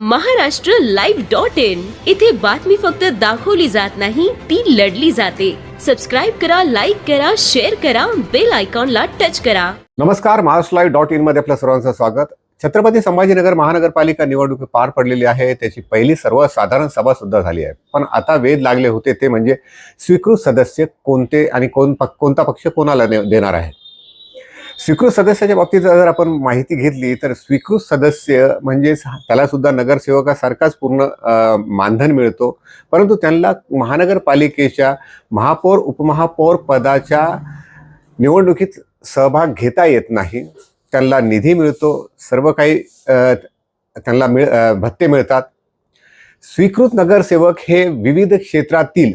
Maharashtra live.in इथे बातमी फक्त दाखवली जात नाही, ती लढली जाते। सबस्क्राइब करा, लाईक करा, शेअर करा, बेल आयकॉनला टच करा। नमस्कार, महाराष्ट्र.in मध्ये आपल्या सर्वांचं स्वागत। छत्रपती संभाजीनगर महानगरपालिका निवडणूक पार पडलेली आहे। त्याची पहिली सर्वसाधारण सभा सुद्धा झाली आहे। पण आता वेध लागले होते ते म्हणजे स्वीकृत सदस्य कोणते आणि कोणता पक्ष कोणाला देणार आहे। स्वीकृत सदस्याच्या बाबतीत जर आपण माहिती घेतली तर स्वीकृत सदस्य म्हणजे त्याला सुद्धा नगरसेवकासारखाच पूर्ण मानधन मिळतो, परंतु त्यांना महानगरपालिकेच्या महापौर उपमहापौर पदाच्या निवडणुकीत सहभाग घेता येत नाही। त्यांना निधी मिळतो, सर्व काही त्यांना भत्ते मिळतात। स्वीकृत नगरसेवक हे विविध क्षेत्रातील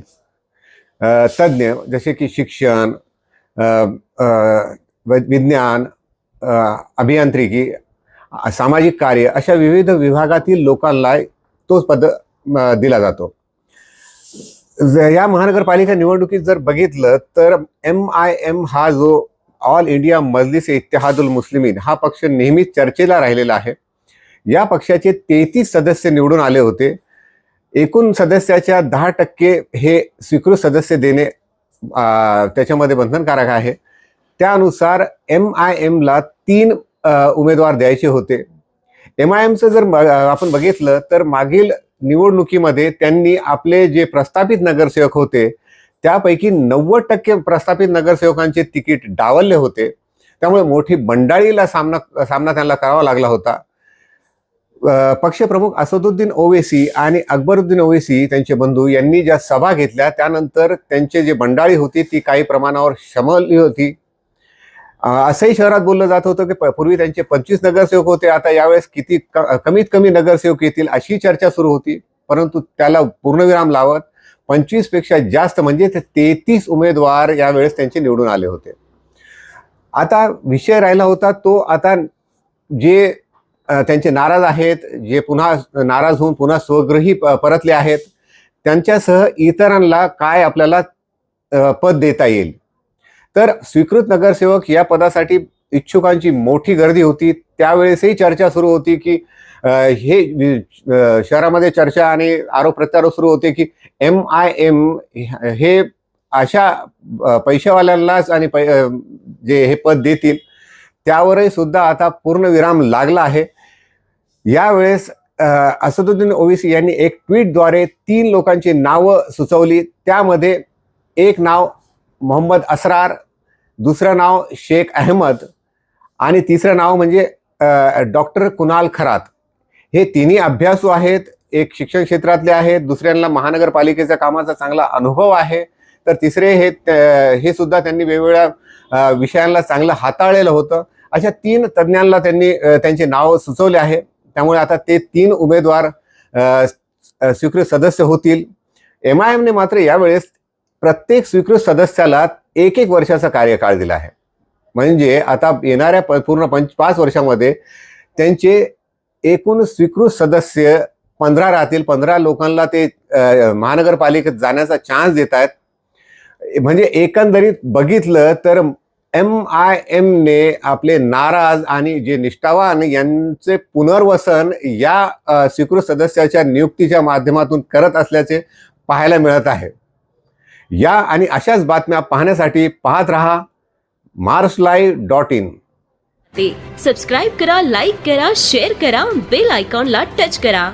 तज्ञ जसे की शिक्षण, विज्ञान, अभियांत्रिकी, सामाजिक कार्य अशा विविध विभागातील लोकांना तोच पद दिला जातो। या महानगरपालिका निवडणुकीत जर बघितलं तर MIM हा जो ऑल इंडिया मजलिस इत्तेहादुल मुस्लिमीन हा पक्ष नेहमीच चर्चेला राहिलेला आहे। या पक्षाचे 33 सदस्य निवडून आले होते। एकूण सदस्याच्या 10% हे स्वीकृत सदस्य देणे त्याच्यामध्ये बंधनकारक आहे। त्यानुसार MIM ला 3 उमेदवार द्यायचे होते। MIMचं जर आपण बघितलं तर मागील निवडणुकीमध्ये त्यांनी आपले जे प्रस्थापित नगरसेवक होते त्यापैकी 90% प्रस्थापित नगरसेवकांचे तिकीट डावलले होते। त्यामुळे मोठी बंडाळीला सामना त्यांना करावा लागला होता। पक्षप्रमुख असदुद्दीन ओवैसी आणि अकबरुद्दीन ओवैसी त्यांचे बंधू यांनी ज्या सभा घेतल्या त्यानंतर त्यांचे जे बंडाळी होती ती काही प्रमाणावर शमली होती। असंही शहरात बोललं जात होतं की पूर्वी त्यांचे 25 नगरसेवक होते, आता यावेळेस किती कमीत कमी नगरसेवक येतील अशी चर्चा सुरू होती। परंतु त्याला पूर्णविराम लावत 25 पेक्षा जास्त म्हणजे 33 उमेदवार यावेळेस त्यांचे निवडून आले होते। आता विषय राहिला होता तो आता जे त्यांचे नाराज आहेत, जे पुन्हा नाराज होऊन पुन्हा स्वगृही परतले आहेत, त्यांच्यासह इतरांना काय आपल्याला पद देता येईल। तर स्वीकृत नगरसेवक या पदासाठी इच्छुकांची मोठी गर्दी होती। त्यावेळेसही चर्चा सुरू होती की हे शहरामध्ये चर्चा आणि आरोप प्रत्यारोप सुरू होते की MIM हे अशा पैशावाल्यांनाच आणि जे हे पद देतील त्यावरही सुद्धा आता पूर्णविराम लागला आहे। यावेळेस असदुद्दीन ओवैसी यांनी एक ट्विटद्वारे 3 लोकांची नावं सुचवली। त्यामध्ये एक नाव मोहम्मद असरार, दुसरं नाव शेख अहमद आणि तिसरं नाव म्हणजे डॉक्टर कुणाल खरात। हे तिन्ही अभ्यासू आहेत, एक शिक्षण क्षेत्रातले आहेत, दुसऱ्यांना महानगरपालिकेच्या कामाचा चांगला अनुभव आहे, तर तिसरे हे सुद्धा त्यांनी वेगवेगळ्या विषयांना चांगलं हाताळलेलं होतं। अशा 3 तज्ज्ञांना त्यांनी त्यांचे नाव सुचवले आहे। त्यामुळे आता ते 3 उमेदवार स्वीकृत सदस्य होतील। MIM ने मात्र यावेळेस प्रत्येक स्वीकृत सदस्याला 1 वर्षाचा कार्यकाळ दिला आहे। म्हणजे आता येणाऱ्या पूर्ण 5 वर्षामध्ये त्यांचे एकूण स्वीकृत सदस्य 15 राहतील। 15 लोकांना ते महानगरपालिकेत जाण्याचा चान्स देत आहेत। म्हणजे एकंदरीत बघितलं तर MIM ने आपले नाराज आणि जे निष्ठावान यांचे पुनर्वसन या स्वीकृत सदस्याच्या नियुक्तीच्या माध्यमातून करत असल्याचे पाहायला मिळत आहे। या आणि अशाच बातम्या पाहण्यासाठी पाहत रहा महाराष्ट्र.in। सबस्क्राइब करा, लाईक करा, शेअर करा, बेल आयकॉनला टच करा।